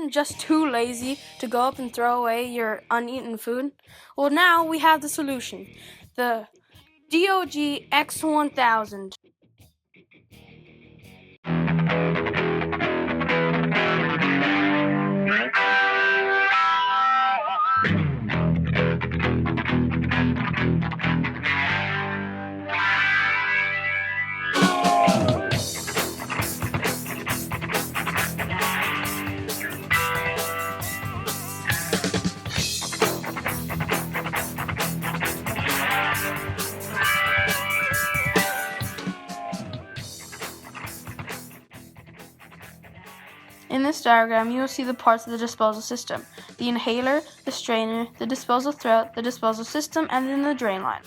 often just too lazy to go up and throw away your uneaten food? Well, now we have the solution. The DOG X1000. In this diagram, you will see the parts of the disposal system: the inhaler, the strainer, the disposal throat, the disposal system, and then the drain line.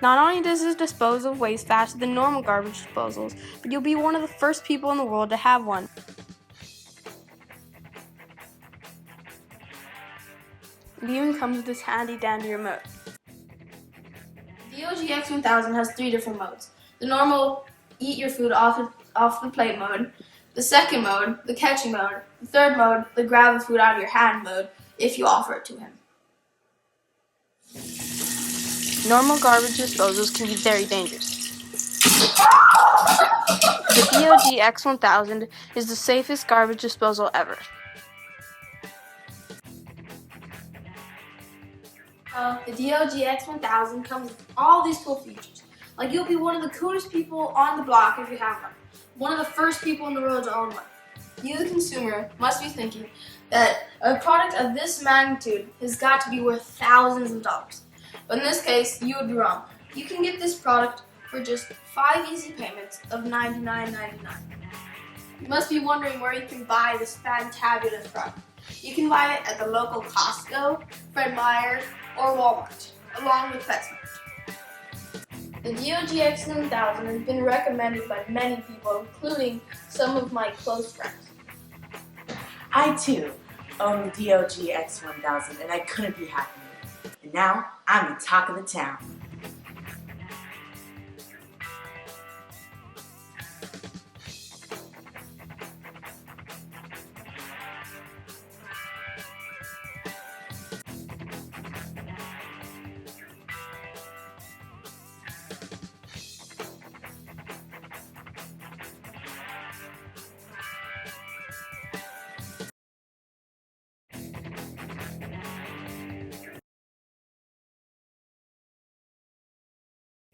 Not only does it dispose of waste faster than normal garbage disposals, but you'll be one of the first people in the world to have one. It even comes with this handy dandy remote. The DOG X1000 has 3 different modes: the normal eat your food off the plate mode, the second mode, the catching mode, the third mode, the grab the food out of your hand mode, if you offer it to him. Normal garbage disposals can be very dangerous. The DOG X1000 is the safest garbage disposal ever. The DOG X1000 comes with all these cool features. Like, you'll be one of the coolest people on the block if you have one. One of the first people in the world to own one. You, the consumer, must be thinking that a product of this magnitude has got to be worth thousands of dollars. But in this case, you would be wrong. You can get this product for just 5 easy payments of $99.99. You must be wondering where you can buy this fantabulous product. You can buy it at the local Costco, Fred Meyer, or Walmart, along with PetSmart. The DOG X1000 has been recommended by many people, including some of my close friends. I too own the DOG X1000 and I couldn't be happier. And now I'm the talk of the town.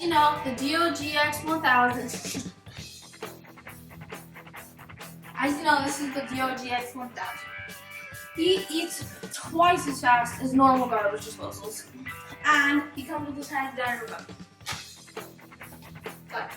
You know, the DOG X1000. As you know, this is the DOG X1000. He eats twice as fast as normal garbage disposals, and he comes with this handy dandy remote. Cut.